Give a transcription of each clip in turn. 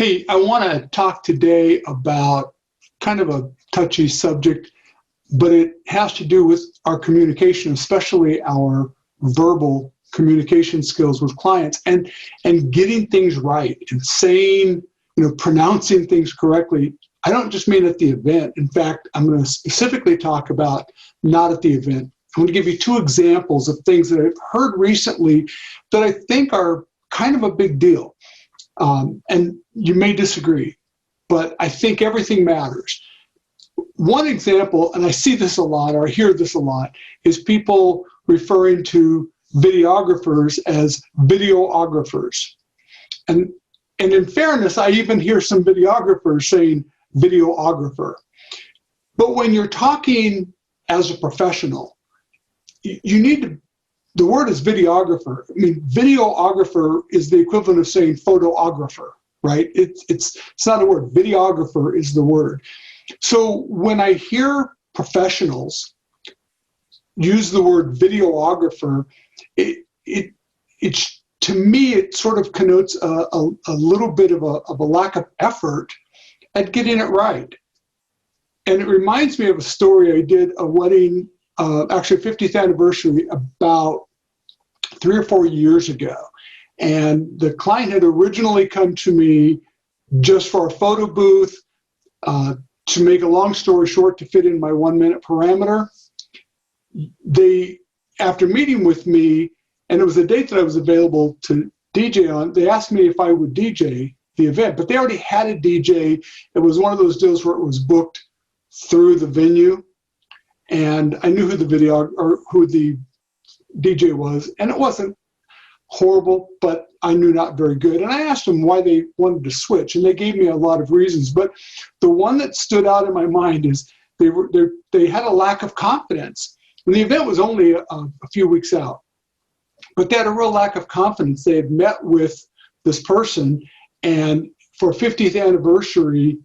Hey, I want to talk today about kind of a touchy subject, but it has to do with our communication, especially our verbal communication skills with clients and getting things right and saying, pronouncing things correctly. I don't just mean at the event. In fact, I'm going to specifically talk about not at the event. I'm going to give you two examples of things that I've heard recently that I think are kind of a big deal. And you may disagree, but I think everything matters. One example, and I see this a lot, or I hear this a lot, is people referring to videographers as videographers. And in fairness, I even hear some videographers saying videographer. But when you're talking as a professional, you need to, the word is videographer. I mean, videographer is the equivalent of saying photographer, right? It's not a word. Videographer is the word. So when I hear professionals use the word videographer, it's to me, it sort of connotes a little bit of a lack of effort at getting it right. And it reminds me of a story. I did a wedding, actually 50th anniversary, about 3 or 4 years ago. And the client had originally come to me just for a photo booth. To make a long story short, to fit in my 1-minute parameter, they, after meeting with me, and it was a date that I was available to DJ on, they asked me if I would DJ the event, but they already had a DJ. It was one of those deals where it was booked through the venue, and I knew who the DJ was, and it wasn't horrible, but I knew not very good. And I asked them why they wanted to switch, and they gave me a lot of reasons. But the one that stood out in my mind is they had a lack of confidence. And the event was only a few weeks out, but they had a real lack of confidence. They had met with this person, and for 50th anniversary,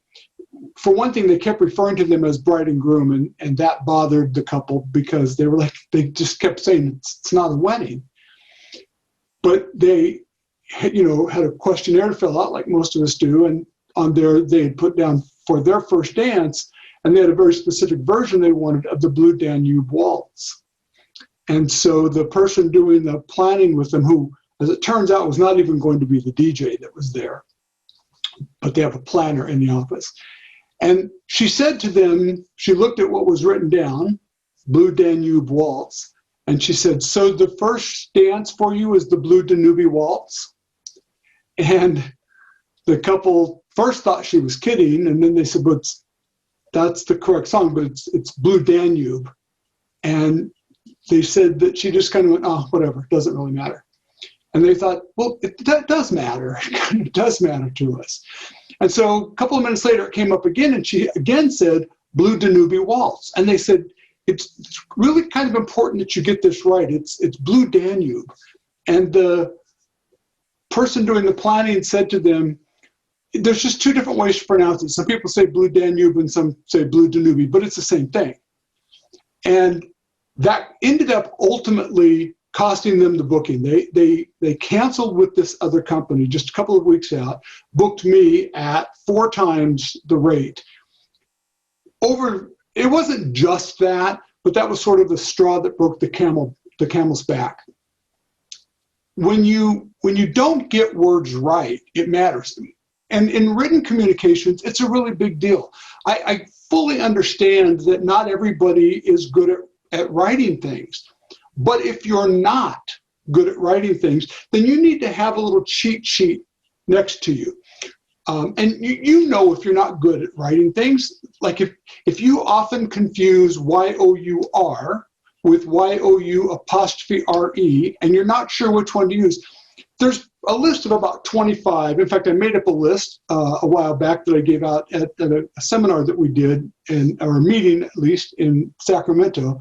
for one thing, they kept referring to them as bride and groom, and that bothered the couple because they just kept saying it's not a wedding. But they, had a questionnaire to fill out like most of us do, and on there they had put down for their first dance, and they had a very specific version they wanted of the Blue Danube Waltz. And so the person doing the planning with them, who, as it turns out, was not even going to be the DJ that was there, but they have a planner in the office. And she said to them, she looked at what was written down, Blue Danube Waltz, and she said, "So the first dance for you is the Blue Danube Waltz?" And the couple first thought she was kidding, and then they said, "But that's the correct song, but it's Blue Danube." And they said that she just kind of went, "Oh, whatever, it doesn't really matter." And they thought, well, that does matter. It does matter to us. And so a couple of minutes later, it came up again, and she again said, Blue Danube Waltz. And they said, it's really kind of important that you get this right. It's Blue Danube. And the person doing the planning said to them, there's just two different ways to pronounce it. Some people say Blue Danube and some say Blue Danube, but it's the same thing. And that ended up ultimately costing them the booking. They canceled with this other company just a couple of weeks out, booked me at 4 times the rate. It wasn't just that, but that was sort of the straw that broke the camel's back. When you don't get words right, it matters. And in written communications, it's a really big deal. I fully understand that not everybody is good at writing things. But if you're not good at writing things, then you need to have a little cheat sheet next to you. And you know if you're not good at writing things, like if you often confuse Y-O-U-R with Y-O-U''re, and you're not sure which one to use, there's a list of about 25. In fact, I made up a list a while back that I gave out at a seminar that we did, or a meeting at least, in Sacramento.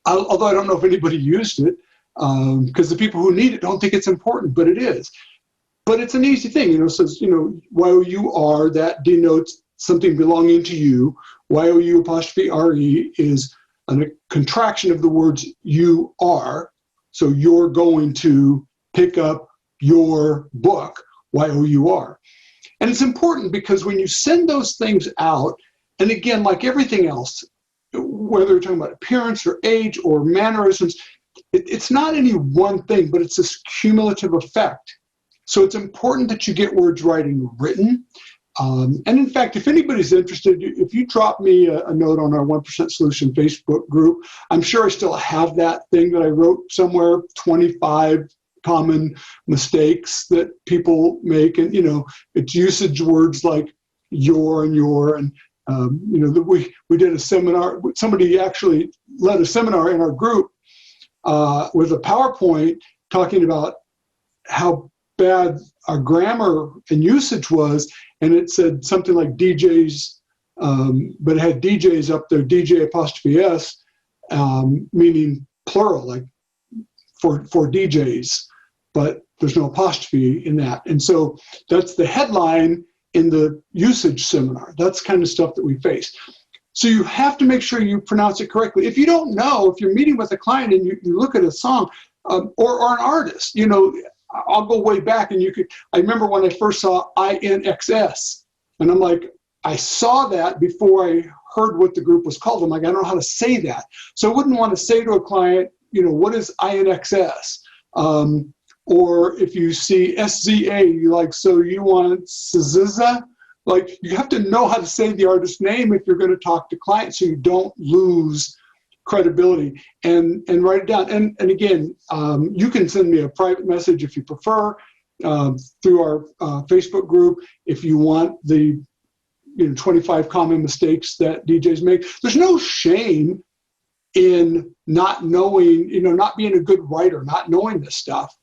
Although I don't know if anybody used it, because the people who need it don't think it's important, but it is. But it's an easy thing, it says, Y-O-U-R, that denotes something belonging to you. Y-O-U''re is a contraction of the words you are. So you're going to pick up your book, Y-O-U-R. And it's important because when you send those things out, and again, like everything else, whether you're talking about appearance or age or mannerisms, it's not any one thing, but it's this cumulative effect. So it's important that you get words right and written. And in fact, if anybody's interested, if you drop me a note on our 1% Solution Facebook group, I'm sure I still have that thing that I wrote somewhere, 25 common mistakes that people make. And, it's usage words like your and your. And, we did a seminar. Somebody actually led a seminar in our group with a PowerPoint talking about how bad our grammar and usage was, and it said something like DJs, but it had DJs up there, DJ apostrophe S, meaning plural, like for DJs, but there's no apostrophe in that. And so that's the headline in the usage seminar. That's kind of stuff that we face. So you have to make sure you pronounce it correctly. If you don't know, if you're meeting with a client and you look at a song or an artist, I'll go way back, and I remember when I first saw INXS, and I'm like, I saw that before I heard what the group was called. I'm like, I don't know how to say that. So I wouldn't want to say to a client, what is INXS? Or if you see SZA, you're like, so you want SZA? Like, you have to know how to say the artist's name if you're going to talk to clients so you don't lose credibility, and write it down. And again, you can send me a private message if you prefer through our Facebook group if you want the 25 common mistakes that DJs make. There's no shame in not knowing, not being a good writer, not knowing this stuff.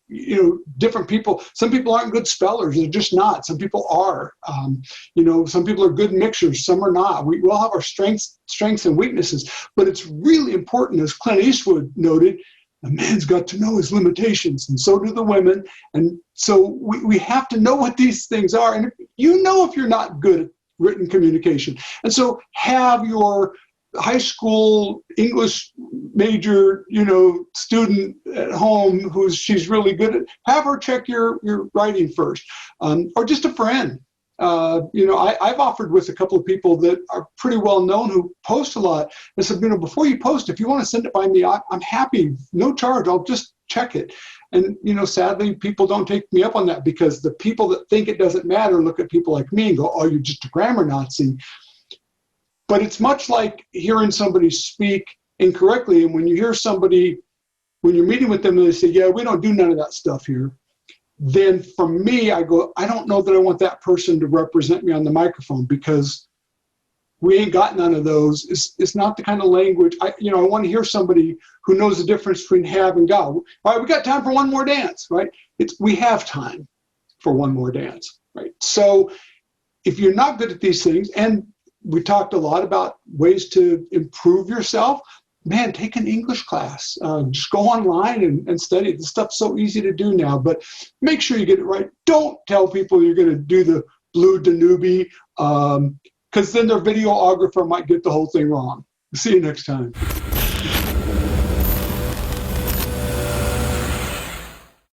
Different people, some people aren't good spellers, they're just not. Some people are. Some people are good mixers, some are not. We all have our strengths and weaknesses, but it's really important, as Clint Eastwood noted, a man's got to know his limitations, and so do the women. And so we have to know what these things are. And if you're not good at written communication. And so have your high school English major, student at home she's really good at, have her check your writing first, or just a friend. I've offered with a couple of people that are pretty well known who post a lot. I said, before you post, if you want to send it by me, I'm happy, no charge. I'll just check it. And sadly, people don't take me up on that, because the people that think it doesn't matter look at people like me and go, "Oh, you're just a grammar Nazi." But it's much like hearing somebody speak incorrectly. And when you hear somebody, when you're meeting with them and they say, "Yeah, we don't do none of that stuff here," then for me, I go, I don't know that I want that person to represent me on the microphone, because we ain't got none of those. It's not the kind of language. I want to hear somebody who knows the difference between have and got. All right, we got time for one more dance, right? We have time for one more dance, right? So if you're not good at these things, and we talked a lot about ways to improve yourself, man, take an English class. Just go online and study. This stuff's so easy to do now, but make sure you get it right. Don't tell people you're going to do the Blue Danube, because then their videographer might get the whole thing wrong. See you next time.